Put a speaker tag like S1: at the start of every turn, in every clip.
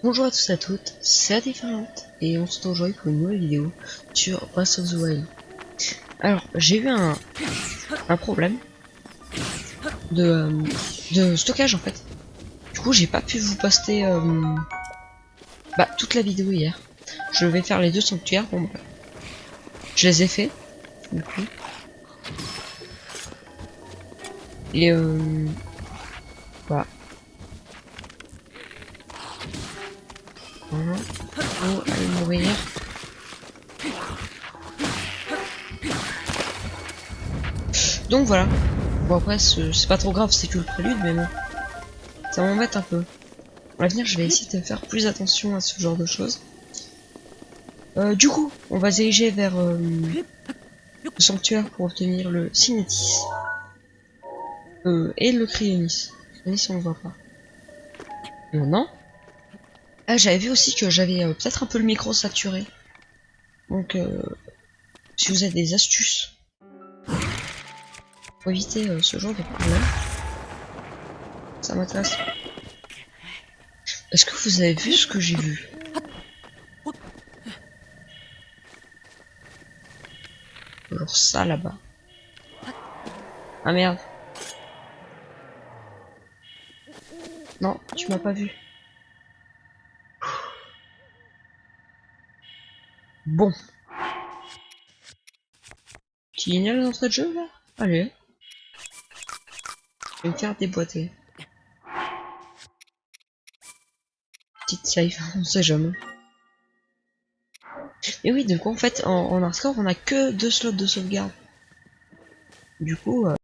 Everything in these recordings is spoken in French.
S1: Bonjour à tous et à toutes, c'est Différente et on se retrouve aujourd'hui pour une nouvelle vidéo sur Breath of the Wild. Alors, j'ai eu un problème de stockage en fait. Du coup, j'ai pas pu vous poster toute la vidéo hier. Je vais faire les deux sanctuaires, bon bah, je les ai fait, du coup. Et voilà. Voilà. Oh, allez mourir. Donc voilà. Bon après, c'est pas trop grave, c'est que le prélude, mais bon. Ça m'embête un peu. À l'avenir, je vais essayer de faire plus attention à ce genre de choses. Du coup, on va se diriger vers le sanctuaire pour obtenir le Cinétis. Et le Cryonis. Cryonis, on le voit pas. Non. Ah, j'avais vu aussi que j'avais peut-être un peu le micro saturé. Donc, si vous avez des astuces pour éviter ce genre de problème, ça m'intéresse. Est-ce que vous avez vu ce que j'ai vu? Genre ça là-bas. Ah merde. Non, tu m'as pas vu. Bon. Tu ignores l'entrée de jeu là? Allez. Je vais me faire déboîter. Petite save, on sait jamais. Et oui, donc en fait, en hardcore, on a que 2 slots de sauvegarde. Du coup, oh.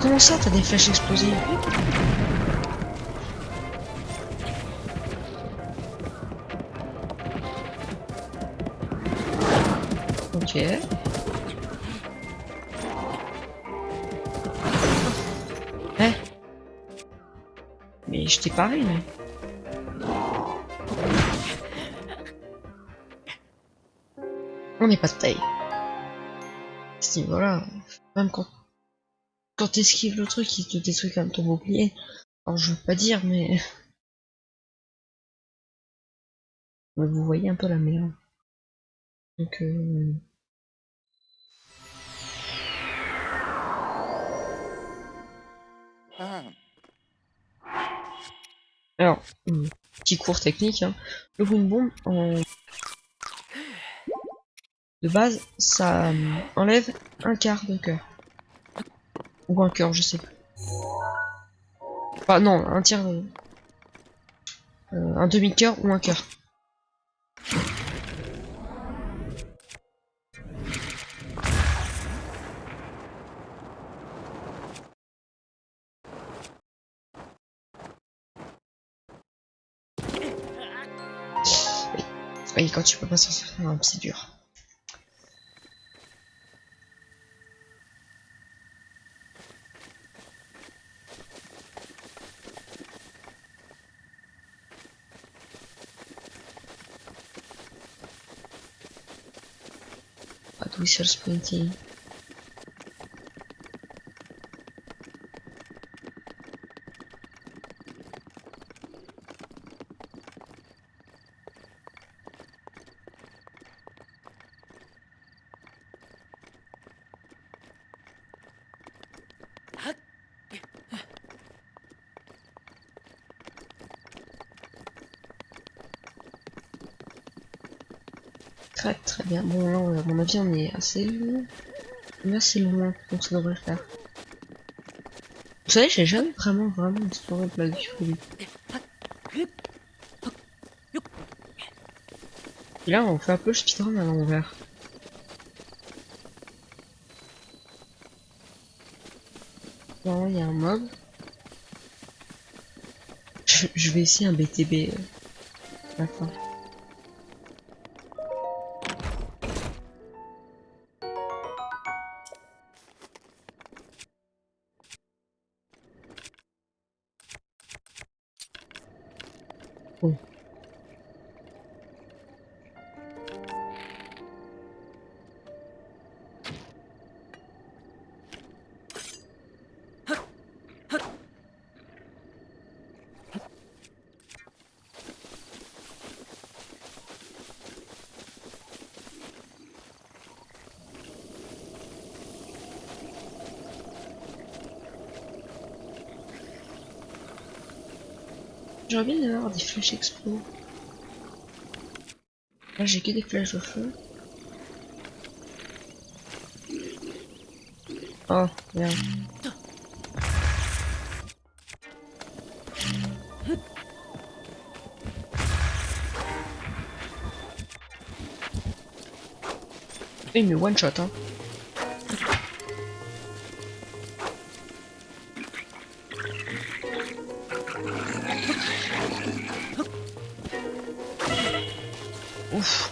S1: Comment ça, t'as des flèches explosives? Ok. Eh, mais je t'ai parlé, mais... On n'est pas de taille. À ce niveau-là, même quand t'esquives le truc, il te détruit quand même ton bouclier. Alors je veux pas dire, mais vous voyez un peu la merde. Donc, alors, petit cours technique, hein. Le Wind Bomb, de base, ça enlève un quart de cœur. Ou un cœur, je sais plus. Enfin, non, un tiers, un demi-cœur ou un cœur. Et quand tu peux pas s'en sortir, c'est dur. Pas de whistle sprinting. Très très bien. Bon là, à mon avis, on est assez loin, donc ça devrait le faire. Vous savez, j'ai jamais vraiment exploré le plat du fruit. Et là, on fait un peu le speedrun à l'envers. Bon, il y a un mob. Je vais essayer un BTB à la fin. Oh. J'aurais bien aimé avoir des flèches explo. Là j'ai que des flèches de feu. Oh merde. Il me one shot hein. Ouf.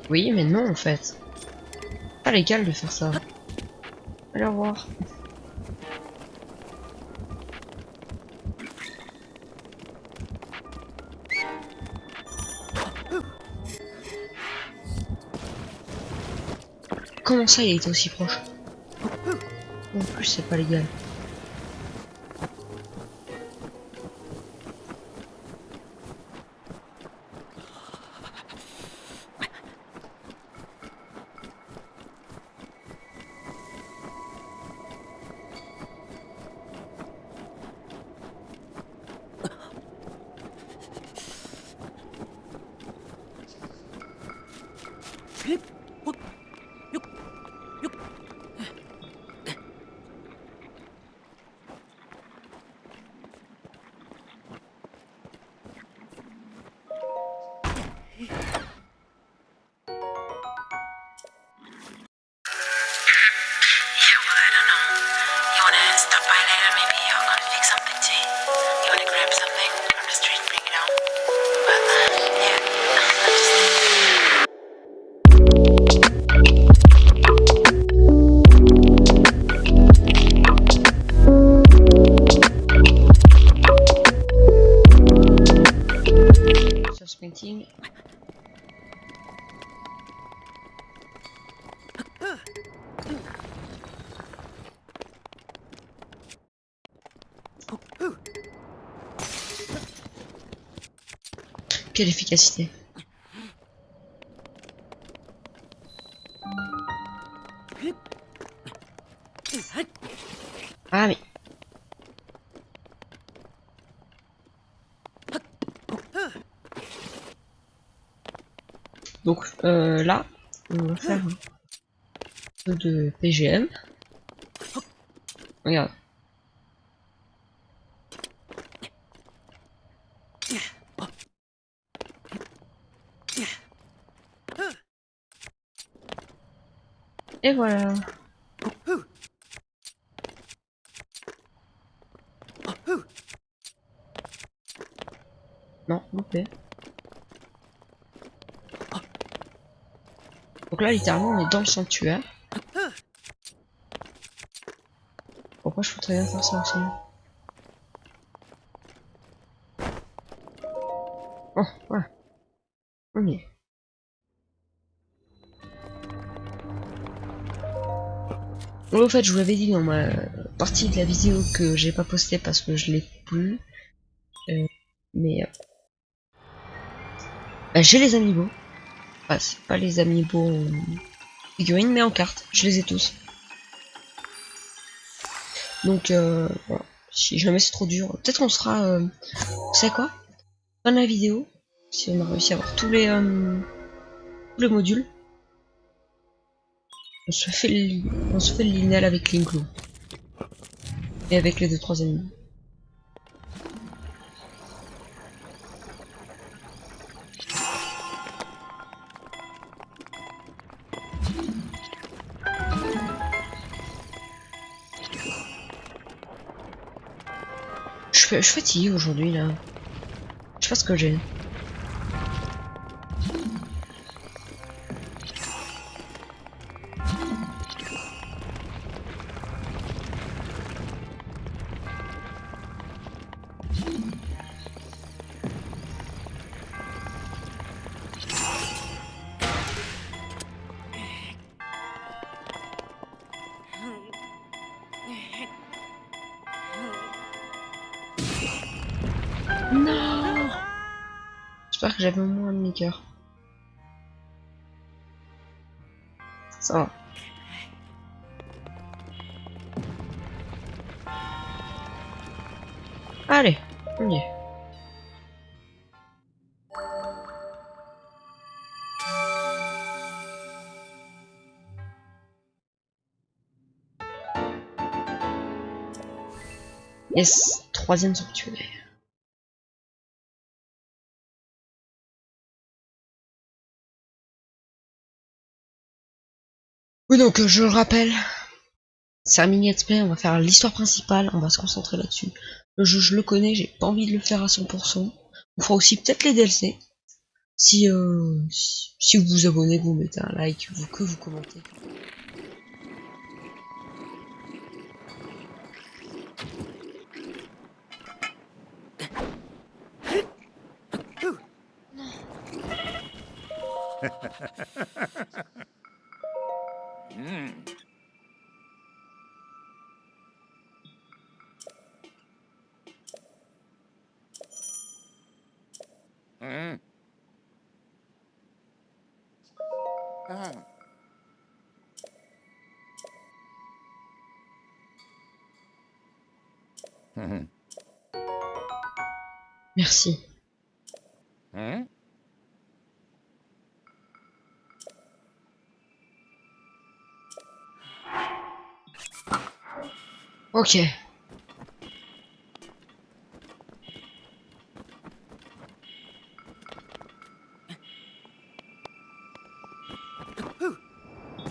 S1: Oui, mais non en fait. Pas légal de faire ça. Allez, au revoir. Comment ça, il était aussi proche? En plus, c'est pas légal. Sprinting. Quelle efficacité. Ah mais... Donc là, on va faire un peu de PGM. Regarde. Et voilà. Non, ok. Donc là, littéralement, on est dans le sanctuaire. Pourquoi je peux très bien faire ça aussi? Oh, ouais. On y est. Bon, en fait, je vous l'avais dit dans ma partie de la vidéo que j'ai pas posté parce que je l'ai plus. Mais bah, j'ai les amiibo. Enfin, c'est pas les amiibo en figurines, mais en cartes. Je les ai tous. Donc, voilà. Si jamais c'est trop dur, peut-être on sera... vous savez quoi? Fin de la vidéo, si on a réussi à avoir tous les modules, On se fait le Linel avec Linglou. Et avec les 2-3 ennemis. Je suis fatigué aujourd'hui là. Je sais pas ce que j'ai. Non. J'espère que j'avais au moins un demi-cœur. Ça va. Allez, on y est. Yes, 3e sanctuaire. Oui, donc je le rappelle, c'est un mini let's play, on va faire l'histoire principale, on va se concentrer là-dessus. Le jeu, je le connais, j'ai pas envie de le faire à 100%. On fera aussi peut-être les DLC. Si vous vous abonnez, vous mettez un like, que vous commentez. Merci. Ok.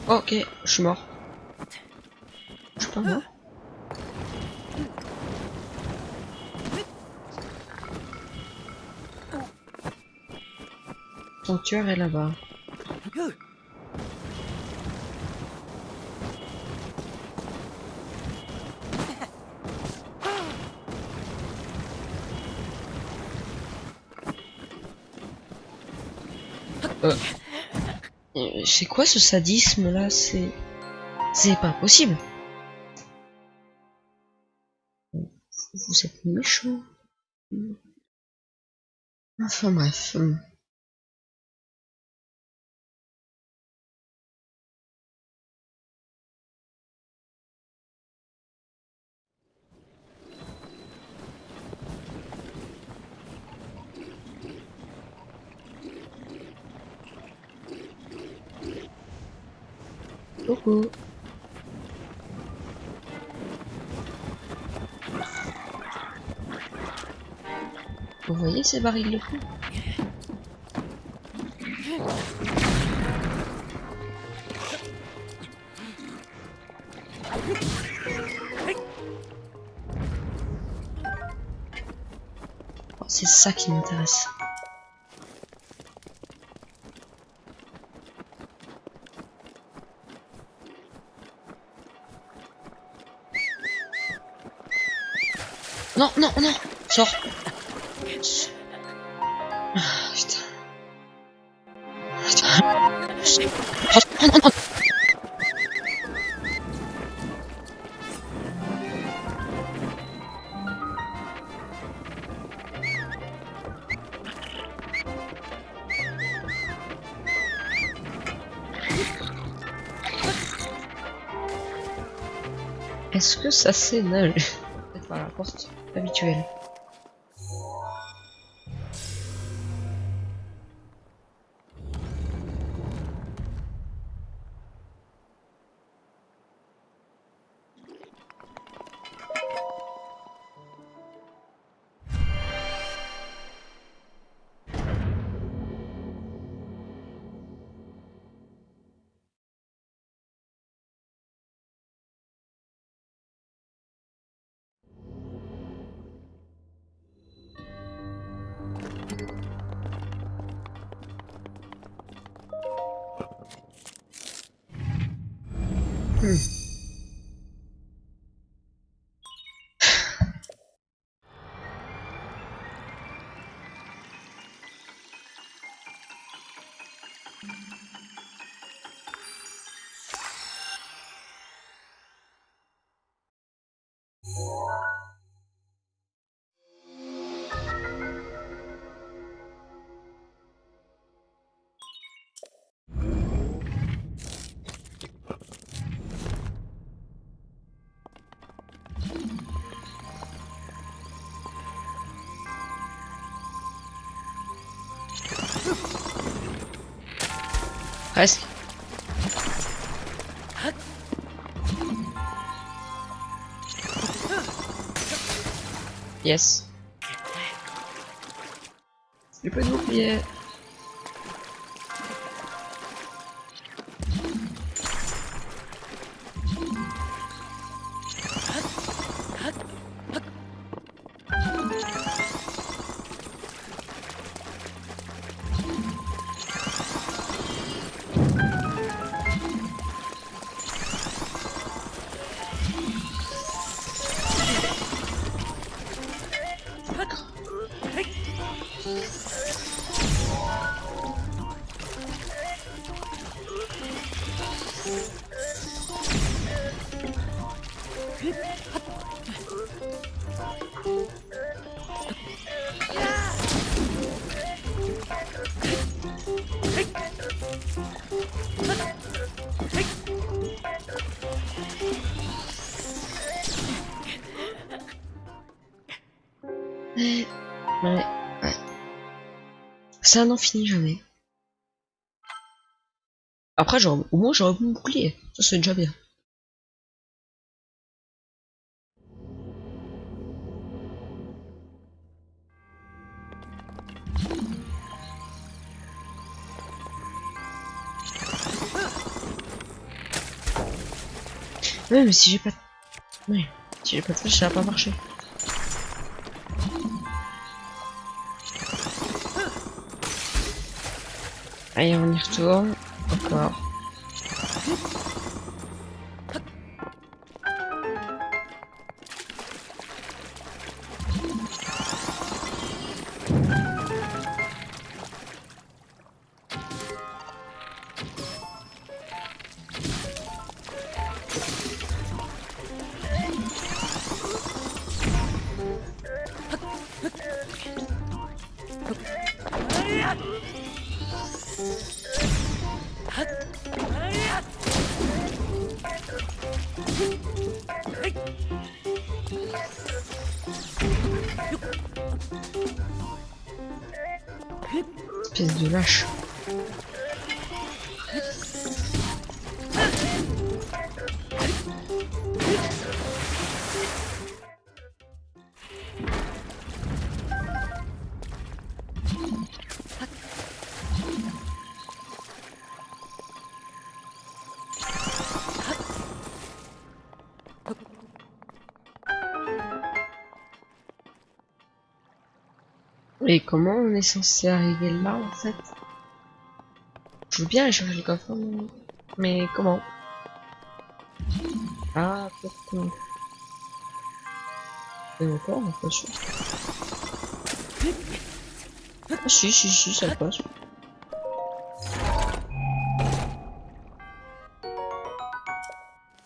S1: Ok, je suis mort. Je suis pas mort. Sanctuaire est là-bas. C'est quoi ce sadisme là? C'est pas possible. Vous êtes méchant. Enfin bref. Coucou. Vous voyez ces barils de feu? Oh, c'est ça qui m'intéresse. Non, non, non. Sors. Ah, putain. Putain. Non, non, non. Est-ce que ça s'énage? Peut-être par la porte habituelle. Presque. Yes. J'ai pas de bouclier. Ouais. Ça n'en finit jamais. Après, au moins j'aurais mon bouclier. Ça c'est déjà bien. Ouais, mais si j'ai pas... Ouais. Si j'ai pas de flèche, ça va pas marcher. Allez, on y retourne. Encore. Espèce de lâche. Et comment on est censé arriver là en fait? Je veux bien aller chercher le coffre, mais comment? Ah, pourquoi? Et encore, pas sûr. Ah, si, ça passe.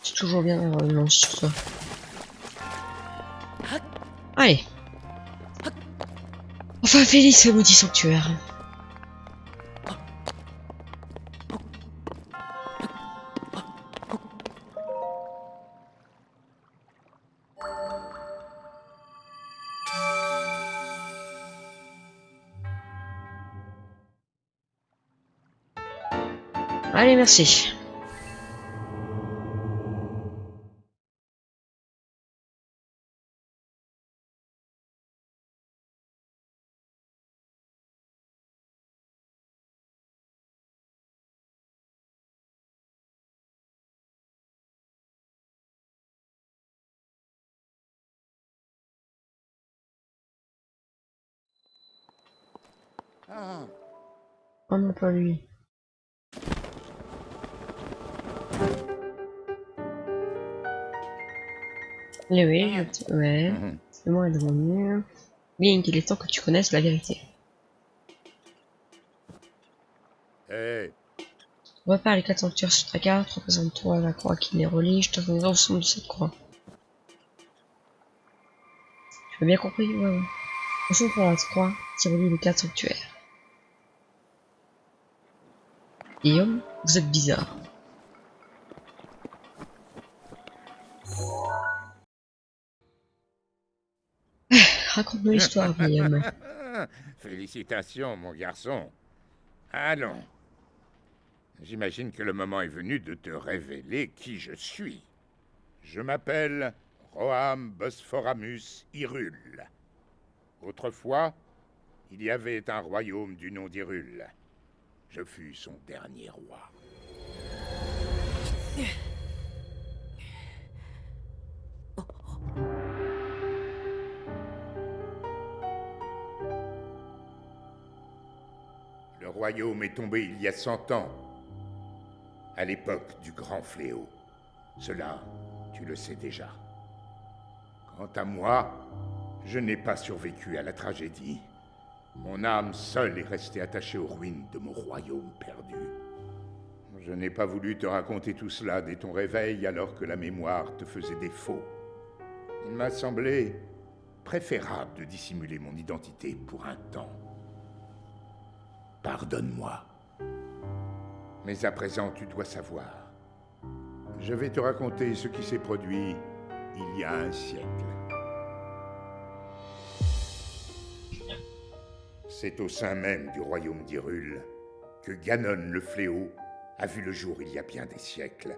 S1: C'est toujours bien d'avoir une lance sur toi. Allez. Enfin, Félix, le maudit sanctuaire. Allez, merci. Oh non, pas lui. Eh oui, ouais.
S2: Mhm.
S1: Le moment est devenu. Link, il est temps que tu connaisses la vérité.
S2: Hé,
S1: Repère les 4 sanctuaires sur ta carte, représente-toi la croix qui les relie, je te donnerai au son de cette croix. Tu as bien compris? Ouais, ouais. Concentre la croix qui relie les 4 sanctuaires. Guillaume, vous êtes bizarre. Raconte-nous l'histoire, Guillaume.
S2: félicitations, mon garçon. Allons, j'imagine que le moment est venu de te révéler qui je suis. Je m'appelle Roham Bosphoramus Hyrule. Autrefois, il y avait un royaume du nom d'Hyrule. Je fus son dernier roi. Le royaume est tombé il y a 100 ans, à l'époque du grand fléau. Cela, tu le sais déjà. Quant à moi, je n'ai pas survécu à la tragédie. Mon âme seule est restée attachée aux ruines de mon royaume perdu. Je n'ai pas voulu te raconter tout cela dès ton réveil alors que la mémoire te faisait défaut. Il m'a semblé préférable de dissimuler mon identité pour un temps. Pardonne-moi. Mais à présent, tu dois savoir. Je vais te raconter ce qui s'est produit il y a un siècle. C'est au sein même du royaume d'Hyrule que Ganon le Fléau a vu le jour il y a bien des siècles,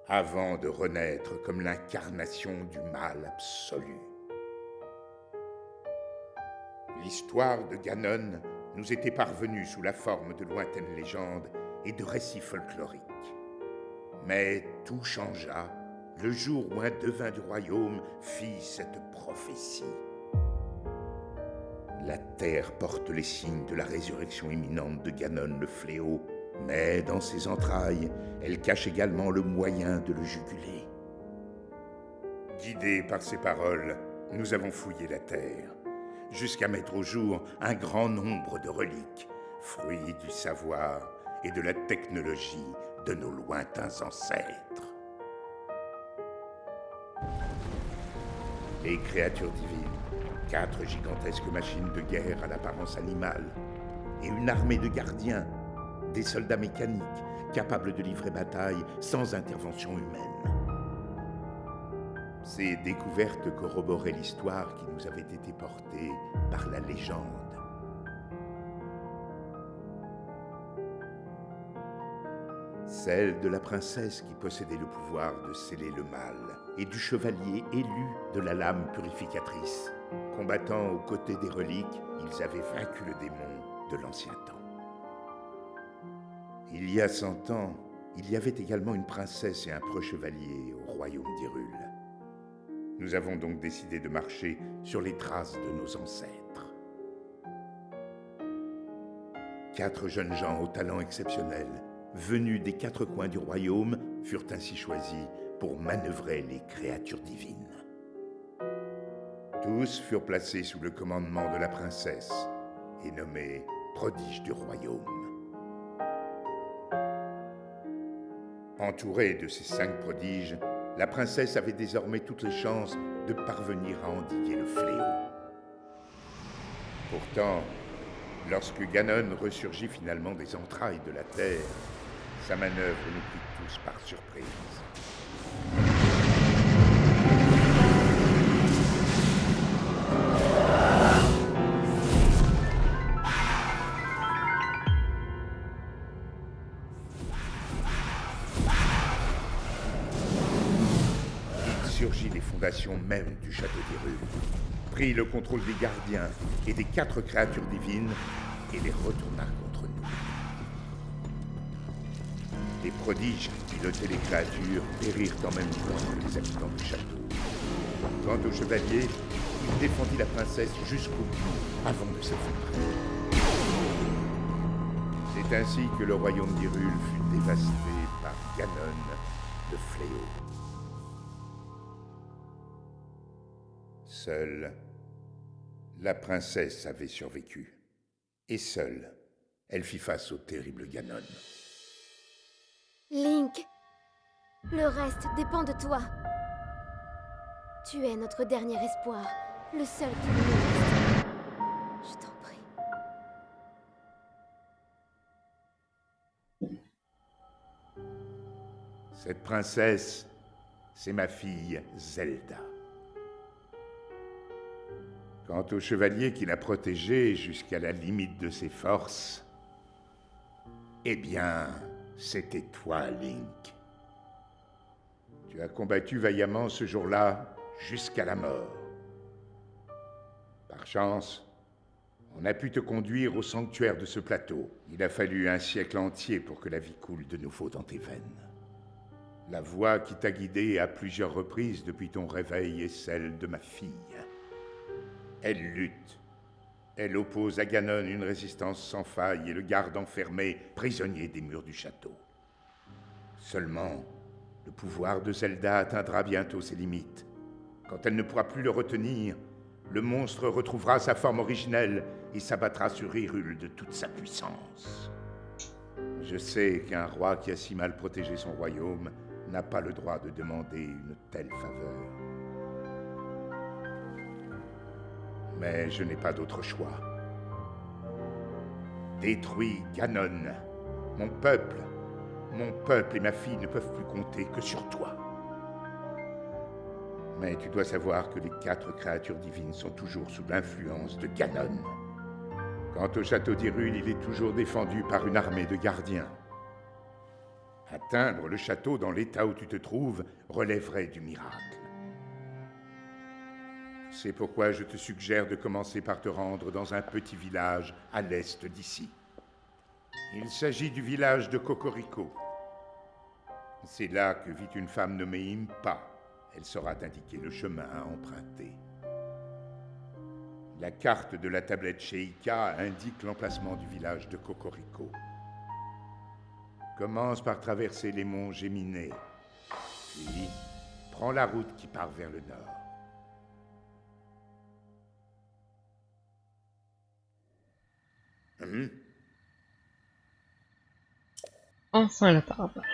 S2: avant de renaître comme l'incarnation du mal absolu. L'histoire de Ganon nous était parvenue sous la forme de lointaines légendes et de récits folkloriques. Mais tout changea le jour où un devin du royaume fit cette prophétie. La terre porte les signes de la résurrection imminente de Ganon le Fléau, mais dans ses entrailles, elle cache également le moyen de le juguler. Guidés par ces paroles, nous avons fouillé la terre, jusqu'à mettre au jour un grand nombre de reliques, fruits du savoir et de la technologie de nos lointains ancêtres. Les créatures divines, 4 gigantesques machines de guerre à l'apparence animale, et une armée de gardiens, des soldats mécaniques capables de livrer bataille sans intervention humaine. Ces découvertes corroboraient l'histoire qui nous avait été portée par la légende. Celle de la princesse qui possédait le pouvoir de sceller le mal, et du chevalier élu de la lame purificatrice. Combattant aux côtés des reliques, ils avaient vaincu le démon de l'ancien temps. Il y a 100 ans, il y avait également une princesse et un preux chevalier au royaume d'Hyrule. Nous avons donc décidé de marcher sur les traces de nos ancêtres. 4 jeunes gens au talent exceptionnel, venus des 4 coins du royaume, furent ainsi choisis pour manœuvrer les créatures divines. Tous furent placés sous le commandement de la princesse et nommés prodiges du royaume. Entourée de ces 5 prodiges, la princesse avait désormais toutes les chances de parvenir à endiguer le fléau. Pourtant, lorsque Ganon ressurgit finalement des entrailles de la terre, sa manœuvre nous prit tous par surprise. Il surgit des fondations même du château d'Hyrule, prit le contrôle des gardiens et des 4 créatures divines et les retourna contre nous. Les prodiges qui pilotaient les créatures périrent en même temps que les habitants du château. Quant au chevalier, il défendit la princesse jusqu'au bout avant de s'effondrer. C'est ainsi que le royaume d'Hyrule fut dévasté par Ganon, le fléau. Seule, la princesse avait survécu. Et seule, elle fit face au terrible Ganon.
S3: Link, le reste dépend de toi. Tu es notre dernier espoir, le seul qui nous reste. Je t'en prie.
S2: Cette princesse, c'est ma fille Zelda. Quant au chevalier qui l'a protégée jusqu'à la limite de ses forces, eh bien, c'était toi, Link. Tu as combattu vaillamment ce jour-là jusqu'à la mort. Par chance, on a pu te conduire au sanctuaire de ce plateau. Il a fallu un siècle entier pour que la vie coule de nouveau dans tes veines. La voix qui t'a guidé à plusieurs reprises depuis ton réveil est celle de ma fille. Elle lutte. Elle oppose à Ganon une résistance sans faille et le garde enfermé, prisonnier des murs du château. Seulement, le pouvoir de Zelda atteindra bientôt ses limites. Quand elle ne pourra plus le retenir, le monstre retrouvera sa forme originelle et s'abattra sur Hyrule de toute sa puissance. Je sais qu'un roi qui a si mal protégé son royaume n'a pas le droit de demander une telle faveur. Mais je n'ai pas d'autre choix. Détruis Ganon. Mon peuple et ma fille ne peuvent plus compter que sur toi. Mais tu dois savoir que les 4 créatures divines sont toujours sous l'influence de Ganon. Quant au château d'Hyrule, il est toujours défendu par une armée de gardiens. Atteindre le château dans l'état où tu te trouves relèverait du miracle. C'est pourquoi je te suggère de commencer par te rendre dans un petit village à l'est d'ici. Il s'agit du village de Cocorico. C'est là que vit une femme nommée Impa. Elle saura t'indiquer le chemin à emprunter. La carte de la tablette Sheikah indique l'emplacement du village de Cocorico. Commence par traverser les monts Géminées, puis prends la route qui part vers le nord.
S1: Enfin la parabole.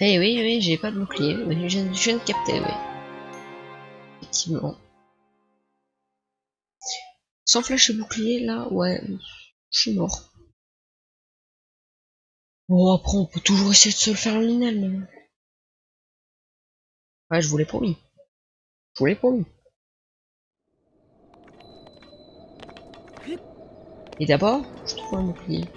S1: Eh oui, oui, j'ai pas de bouclier, mais je viens de capter, oui. Effectivement. Sans flèche et bouclier, là, ouais, je suis mort. Bon, après, on peut toujours essayer de se le faire en linéal, mais bon. Ouais, je vous l'ai promis. Je vous l'ai promis. Et d'abord, je trouve un bouclier.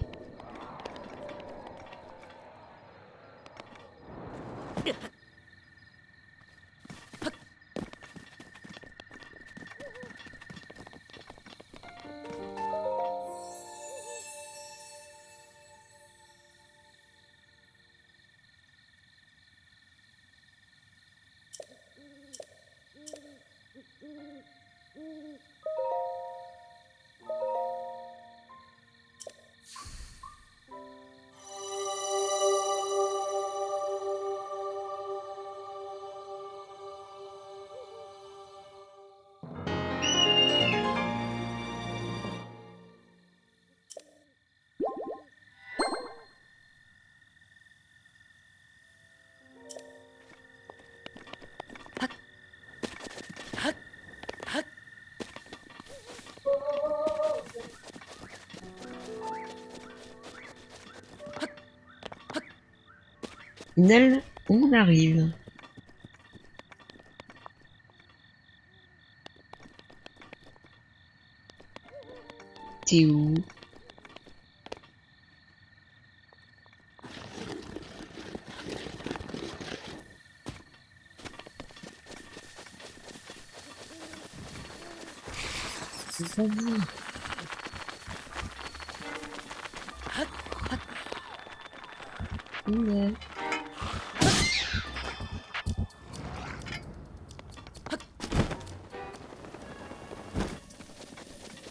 S1: Nel, on arrive. T'es où? C'est pas vous. Ouais.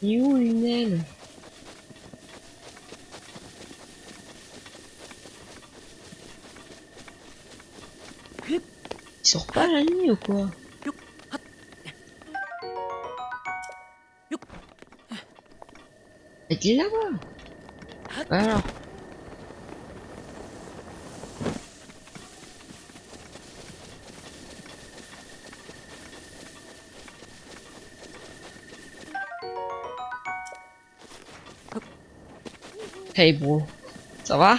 S1: Il est où une aile? Il sort pas la nuit ou quoi? Il est là-bas. Alors. Hey bro, ça va?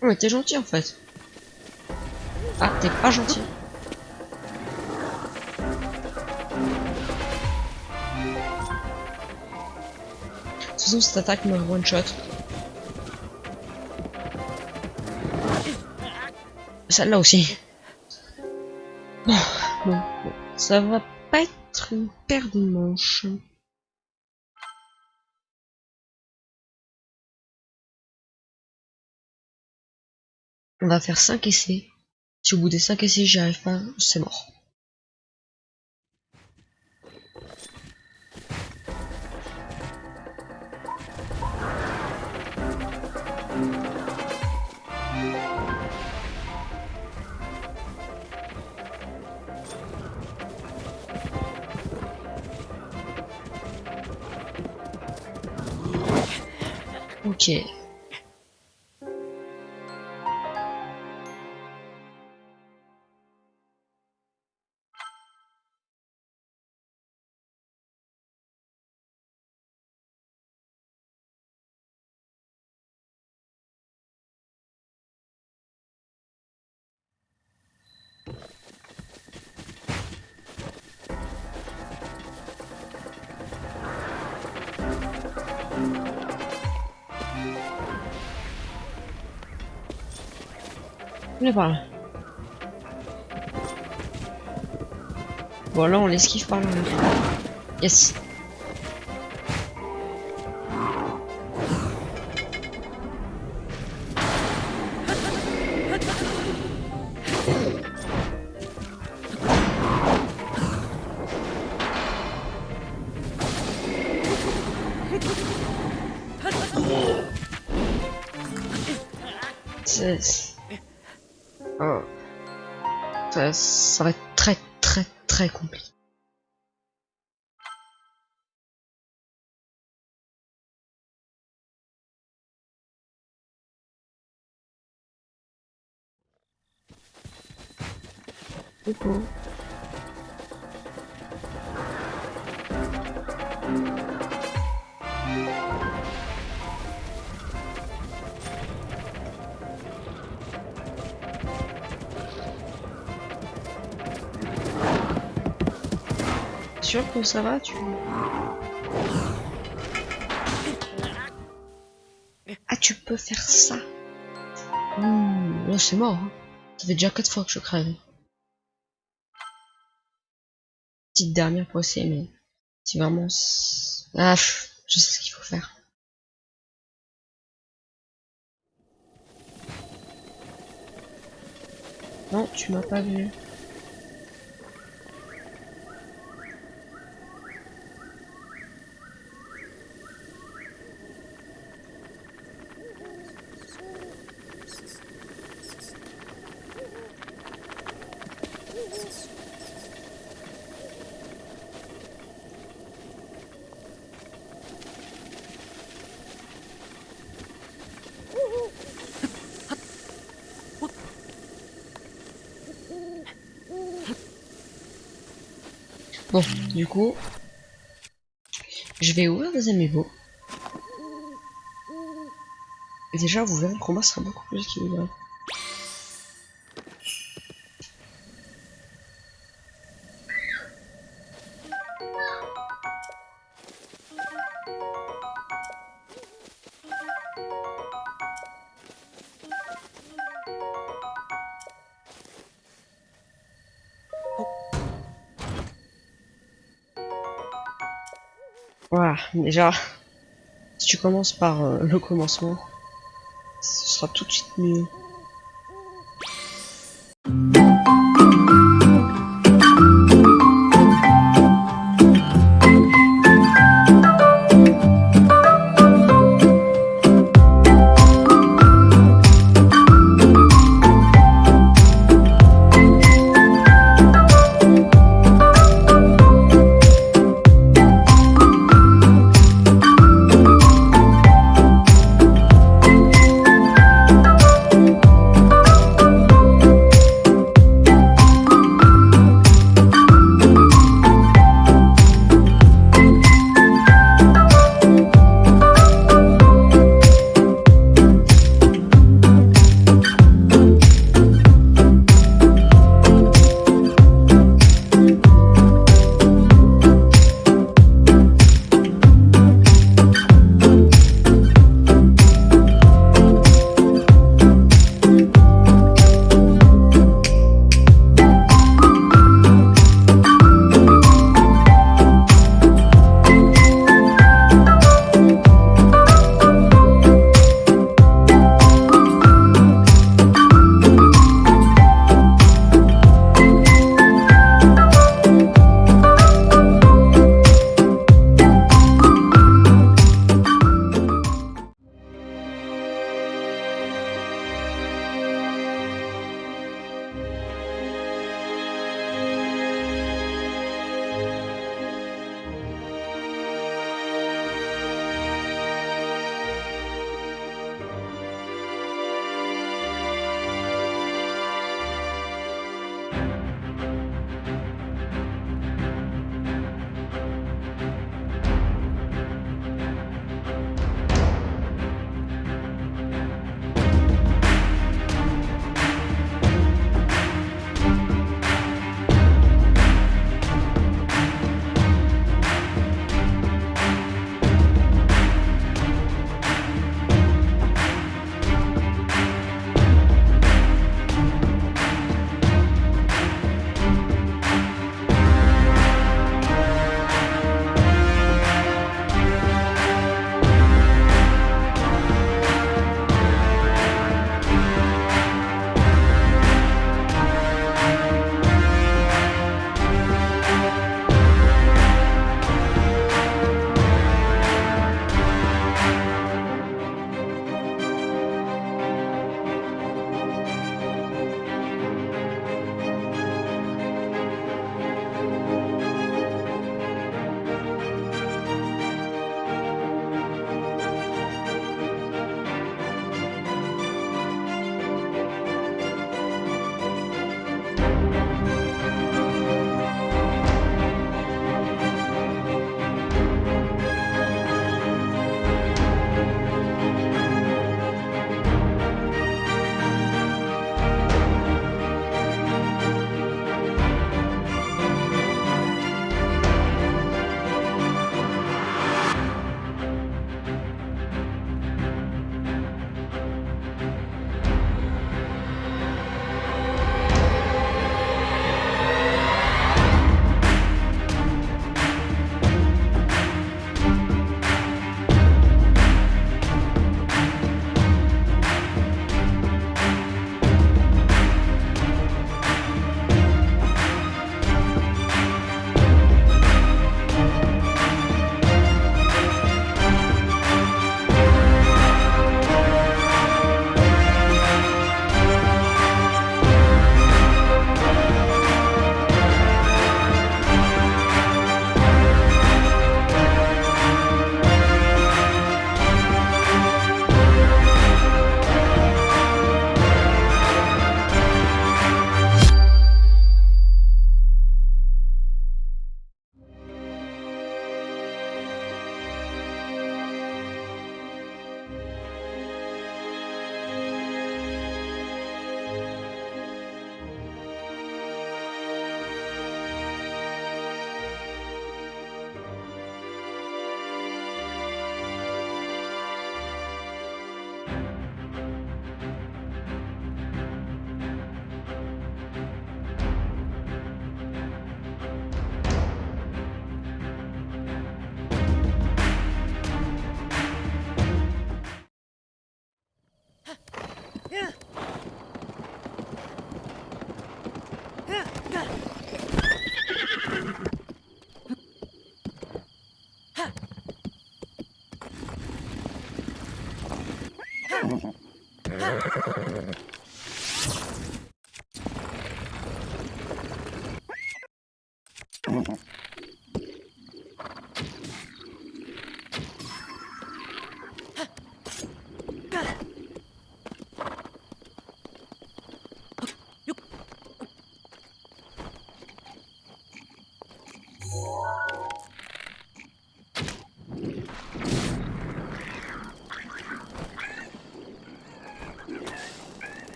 S1: Oh, mais t'es gentil en fait. Ah, t'es pas gentil. De toute façon, cette attaque me one shot. Celle-là aussi. Bon, ça va pas être une paire de manches. On va faire 5 essais. Si au bout des 5 essais j'y arrive pas, c'est mort. Ok. On est par là. Bon là on l'esquive par là. Yes. Oh. Ça va être très compliqué. Coucou. Sûr que ça va, tu... Ah, tu peux faire ça. Là c'est mort. Hein. Ça fait déjà 4 fois que je crève. Petite dernière pour essayer, mais si vraiment... Ah, je sais ce qu'il faut faire. Non, tu m'as pas vu. Bon, du coup, je vais ouvrir des amiibo. Et déjà, vous verrez le combat sera beaucoup plus équilibré. Voilà, déjà, si tu commences par le commencement, ce sera tout de suite mieux.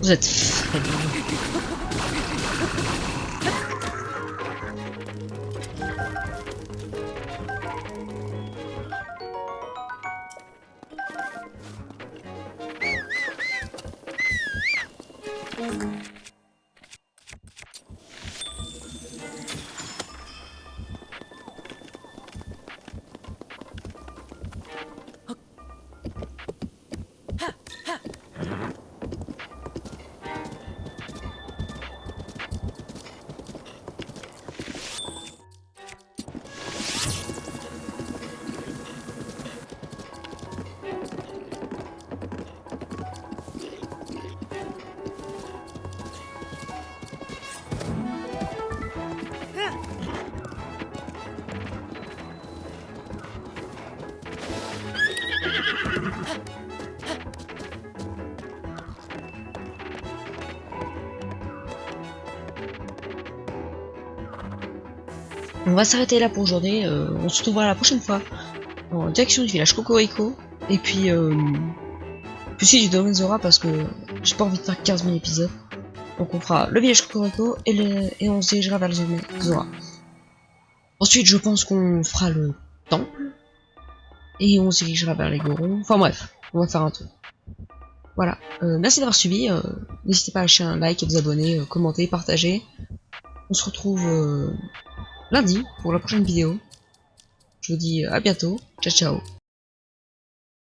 S1: Vous êtes faible. On va s'arrêter là pour aujourd'hui, on se retrouvera la prochaine fois en direction du village Cocorico, et puis aussi du domaine Zora parce que j'ai pas envie de faire 15 000 épisodes. Donc on fera le village Cocorico et on se dirigera vers le domaine Zora. Ensuite je pense qu'on fera le temple, et on se dirigera vers les Gorons, enfin bref, on va faire un tour. Voilà, merci d'avoir suivi, n'hésitez pas à lâcher un like, à vous abonner, commenter, partager. On se retrouve lundi pour la prochaine vidéo. Je vous dis à bientôt. Ciao ciao.